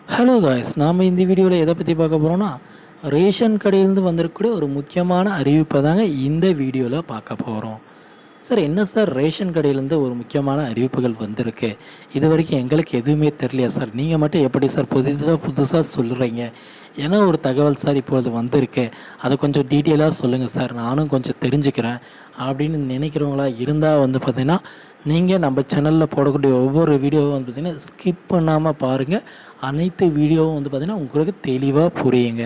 Hello guys, நாம் இந்த வீடியோவில் எதை பற்றி பார்க்க போகிறோன்னா, ரேஷன் கடையிலேருந்து வந்திருக்கக்கூடிய ஒரு முக்கியமான அறிவிப்பை தாங்க இந்த வீடியோவில் பார்க்க போகிறோம். சார் என்ன சார் ரேஷன் கடையிலேருந்து ஒரு முக்கியமான அறிவிப்புகள் வந்திருக்கு, இது வரைக்கும் எங்களுக்கு எதுவுமே தெரியலையா சார், நீங்கள் மட்டும் எப்படி சார் புதுசாக சொல்கிறீங்க, ஏன்னா ஒரு தகவல் சார் இப்பொழுது வந்திருக்கு, அதை கொஞ்சம் டீட்டெயிலாக சொல்லுங்கள் சார், நானும் கொஞ்சம் தெரிஞ்சுக்கிறேன் அப்படின்னு நினைக்கிறவங்களா இருந்தால் பார்த்திங்கன்னா நீங்கள் நம்ம சேனலில் போடக்கூடிய ஒவ்வொரு வீடியோவும் பார்த்திங்கன்னா ஸ்கிப் பண்ணாமல் பாருங்கள். அனைத்து வீடியோவும் பார்த்திங்கன்னா உங்களுக்கு தெளிவாக புரியுங்க.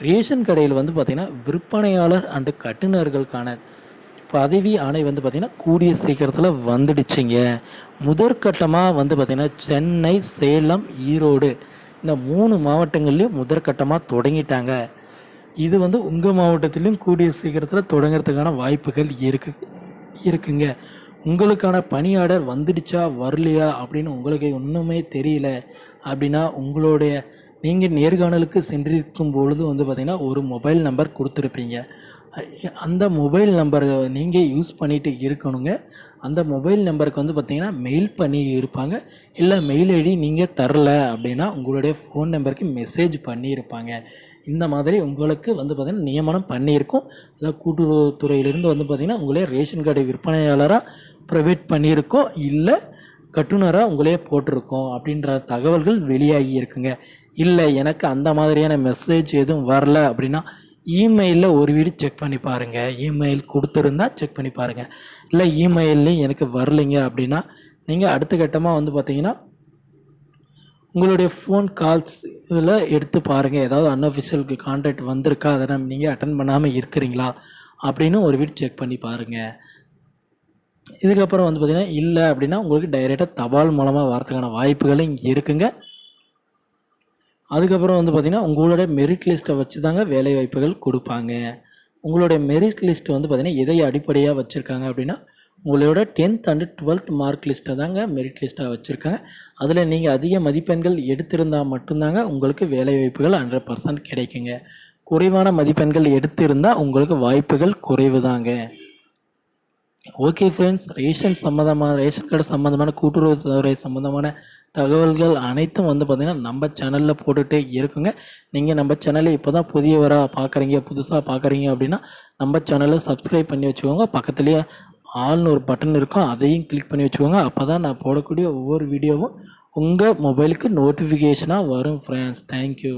ரேஷன் கடையில் பார்த்திங்கன்னா விற்பனையாளர் அண்டு கட்டுநர்களுக்கான பதவி ஆணை பார்த்திங்கன்னா கூடிய சீக்கிரத்தில் வந்துடுச்சிங்க. முதற்கட்டமாக பார்த்திங்கன்னா சென்னை, சேலம், ஈரோடு இந்த 3 மாவட்டங்கள்லேயும் முதற்கட்டமாக தொடங்கிட்டாங்க. இது உங்கள் மாவட்டத்திலையும் கூடிய சீக்கிரத்தில் தொடங்கிறதுக்கான வாய்ப்புகள் இருக்குங்க. உங்களுக்கான பணி ஆர்டர் வந்துடுச்சா வரலையா அப்படின்னு உங்களுக்கு ஒன்றுமே தெரியல அப்படின்னா, நீங்கள் நேர்காணலுக்கு சென்றிருக்கும் பொழுது பார்த்திங்கன்னா ஒரு மொபைல் நம்பர் கொடுத்துருப்பீங்க. அந்த மொபைல் நம்பரை நீங்கள் யூஸ் பண்ணிட்டு இருக்கணுங்க. அந்த மொபைல் நம்பருக்கு பார்த்திங்கன்னா மெயில் பண்ணி இருப்பாங்க. இல்லை மெயில் ஐடி நீங்கள் தரல அப்படின்னா உங்களுடைய ஃபோன் நம்பருக்கு மெசேஜ் பண்ணியிருப்பாங்க. இந்த மாதிரி உங்களுக்கு பார்த்திங்கன்னா நியமனம் பண்ணியிருக்கோம். அதாவது கூட்டுறவுத்துறையிலிருந்து பார்த்திங்கன்னா உங்களே ரேஷன் கார்டு விற்பனையாளராக ப்ரைவேட் பண்ணியிருக்கோம், இல்லை கட்டுனராக உங்களே போட்டிருக்கோம் அப்படின்ற தகவல்கள் வெளியாகி இருக்குங்க. இல்லை எனக்கு அந்த மாதிரியான மெசேஜ் எதுவும் வரல அப்படின்னா இமெயிலில் ஒரு வீடு செக் பண்ணி பாருங்கள். இமெயில் கொடுத்துருந்தா செக் பண்ணி பாருங்கள். இல்லை இமெயில்லையும் எனக்கு வரலைங்க அப்படின்னா நீங்கள் அடுத்த கட்டமாக பார்த்திங்கன்னா உங்களுடைய ஃபோன் கால்ஸ் இதில் எடுத்து பாருங்கள். ஏதாவது அன்அஃபிஷியலுக்கு கான்டாக்ட் வந்திருக்கா, அதை நீங்கள் அட்டன் பண்ணாமல் இருக்கிறீங்களா அப்படின்னு ஒரு வீடு செக் பண்ணி பாருங்கள். இதுக்கப்புறம் பார்த்திங்கன்னா இல்லை அப்படின்னா உங்களுக்கு டைரெக்டாக தபால் மூலமாக வரதுக்கான வாய்ப்புகளும் இங்கே இருக்குங்க. அதுக்கப்புறம் பார்த்திங்கன்னா உங்களுடைய மெரிட் லிஸ்ட்டை வச்சு தாங்க வேலை வாய்ப்புகள் கொடுப்பாங்க. உங்களுடைய மெரிட் லிஸ்ட் பார்த்திங்கன்னா எதை அடிப்படையாக வச்சுருக்காங்க அப்படின்னா உங்களோட 10th அண்டு 12th மார்க் லிஸ்ட்டை தாங்க மெரிட் லிஸ்ட்டாக வச்சுருக்காங்க. அதில் நீங்கள் அதிக மதிப்பெண்கள் எடுத்திருந்தால் மட்டும்தாங்க உங்களுக்கு வேலை வாய்ப்புகள் 100% கிடைக்குங்க. குறைவான மதிப்பெண்கள் எடுத்திருந்தால் உங்களுக்கு வாய்ப்புகள் குறைவு தாங்க. ஓகே ஃப்ரெண்ட்ஸ், ரேஷன் கார்டு சம்மந்தமான கூட்டுறவுத்துறை சம்மந்தமான தகவல்கள் அனைத்தும் பார்த்திங்கன்னா நம்ம சேனலில் போட்டுகிட்டே இருக்குங்க. நீங்கள் நம்ம சேனலை இப்போ தான் புதுசாக பார்க்குறீங்க அப்படின்னா நம்ம சேனலை சப்ஸ்கிரைப் பண்ணி வச்சுக்கோங்க. பக்கத்துலேயே ஆல்னு ஒரு பட்டன் இருக்கும், அதையும் கிளிக் பண்ணி வச்சுக்கோங்க. அப்போ தான் நான் போடக்கூடிய ஒவ்வொரு வீடியோவும் உங்கள் மொபைலுக்கு நோட்டிஃபிகேஷனாக வரும் ஃப்ரெண்ட்ஸ். தேங்க்யூ.